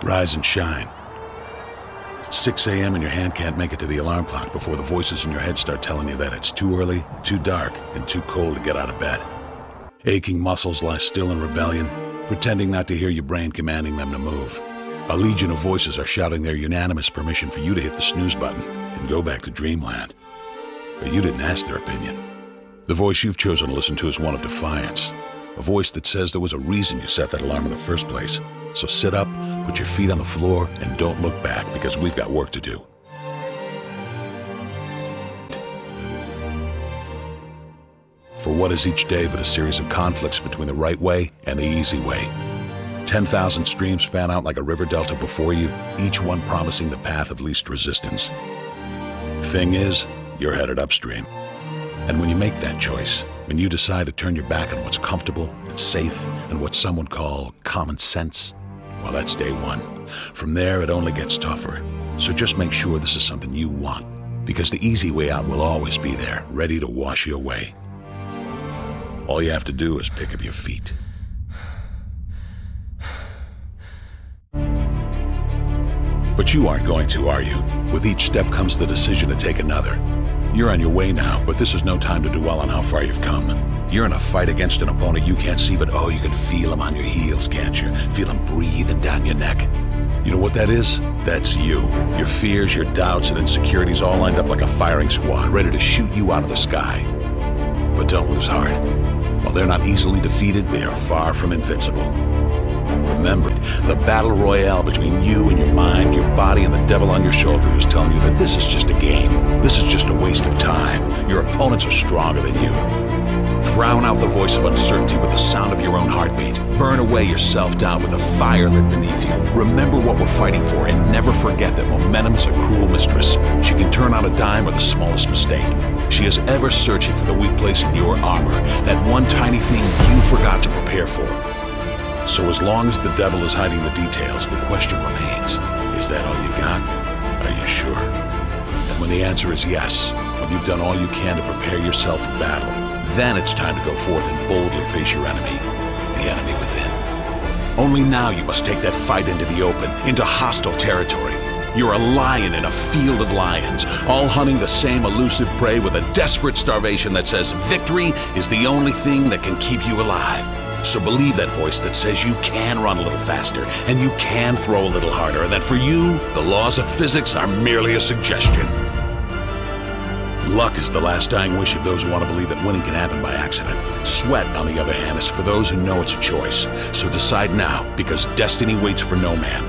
Rise and shine. 6 a.m. and your hand can't make it to the alarm clock before the voices in your head start telling you that it's too early, too dark, and too cold to get out of bed. Aching muscles lie still in rebellion, pretending not to hear your brain commanding them to move. A legion of voices are shouting their unanimous permission for you to hit the snooze button and go back to dreamland. But you didn't ask their opinion. The voice you've chosen to listen to is one of defiance. A voice that says there was a reason you set that alarm in the first place. So sit up, put your feet on the floor, and don't look back, because we've got work to do. For what is each day but a series of conflicts between the right way and the easy way? 10,000 streams fan out like a river delta before you, each one promising the path of least resistance. Thing is, you're headed upstream. And when you make that choice, when you decide to turn your back on what's comfortable and safe and what some would call common sense, well, that's day one. From there, it only gets tougher. So just make sure this is something you want, because the easy way out will always be there, ready to wash you away. All you have to do is pick up your feet. But you aren't going to, are you? With each step comes the decision to take another. You're on your way now, but this is no time to dwell on how far you've come. You're in a fight against an opponent you can't see, but oh, you can feel him on your heels, can't you? Feel him breathing down your neck. You know what that is? That's you. Your fears, your doubts, and insecurities all lined up like a firing squad, ready to shoot you out of the sky. But don't lose heart. While they're not easily defeated, they are far from invincible. Remember, the battle royale between you and your mind, your body, and the devil on your shoulder is telling you that this is just a game. This is just a waste of time. Your opponents are stronger than you. Drown out the voice of uncertainty with the sound of your own heartbeat. Burn away your self-doubt with a fire lit beneath you. Remember what we're fighting for, and never forget that momentum is a cruel mistress. She can turn on a dime with the smallest mistake. She is ever searching for the weak place in your armor, that one tiny thing you forgot to prepare for. So as long as the devil is hiding the details, the question remains, is that all you got? Are you sure? And when the answer is yes, when you've done all you can to prepare yourself for battle, then it's time to go forth and boldly face your enemy, the enemy within. Only now you must take that fight into the open, into hostile territory. You're a lion in a field of lions, all hunting the same elusive prey with a desperate starvation that says victory is the only thing that can keep you alive. So believe that voice that says you can run a little faster, and you can throw a little harder, and that for you, the laws of physics are merely a suggestion. Luck is the last dying wish of those who want to believe that winning can happen by accident. Sweat, on the other hand, is for those who know it's a choice. So decide now, because destiny waits for no man.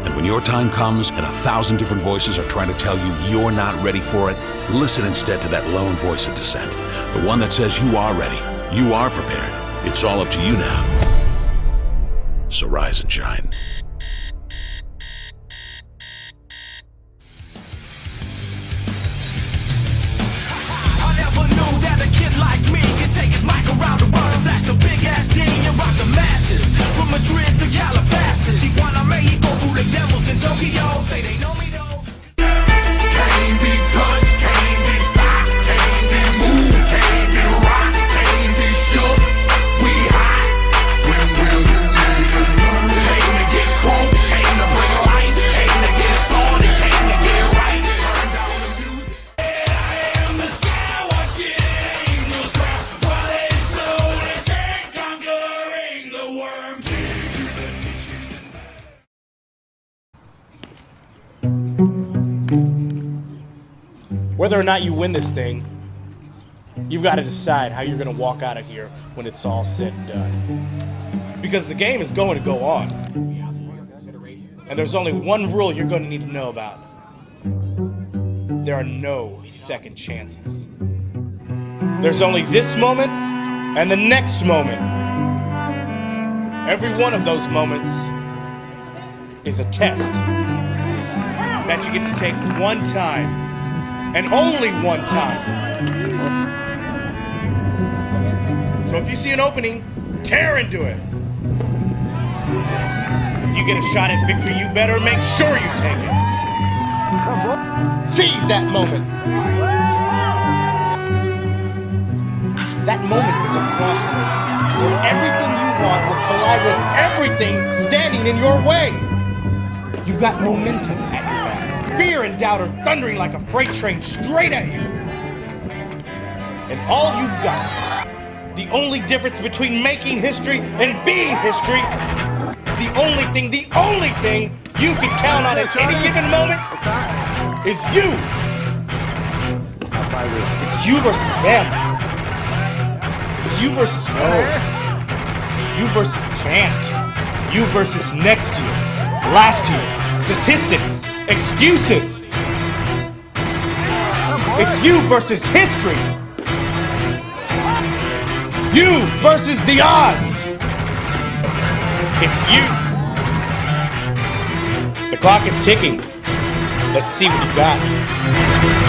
And when your time comes and 1,000 different voices are trying to tell you you're not ready for it, listen instead to that lone voice of dissent. The one that says you are ready, you are prepared. It's all up to you now. So rise and shine. I never knew that a kid like me could take his mic around the world and flash the big ass ding and rock the masses. From Madrid to Calabasas, Tijuana, Mexico, who the devils in Tokyo say they know me though. Can't be touched, can't be stopped, can't be moved, can't be rocked, can't be shook. We hot. When will you niggas learn? Came to get crunk, came to bring life, came to get started, came to get right. Turn down the music. I am the sky watching angels cry while they slowly take conquering the worm. Whether or not you win this thing, you've got to decide how you're going to walk out of here when it's all said and done. Because the game is going to go on. And there's only one rule you're going to need to know about. There are no second chances. There's only this moment and the next moment. Every one of those moments is a test that you get to take one time. And only one time. So if you see an opening, tear into it. If you get a shot at victory, you better make sure you take it. Seize that moment. That moment is a crossroads where everything you want will collide with everything standing in your way. You've got momentum at your back. Fear and doubt are thundering like a freight train straight at you. And all you've got, the only difference between making history and being history, the only thing you can count on at any given moment is you. It's you versus them. It's you versus no. You versus can't. You versus next year. Last year. Statistics. Excuses. It's you versus history. You versus the odds. It's you. The clock is ticking. Let's see what you got.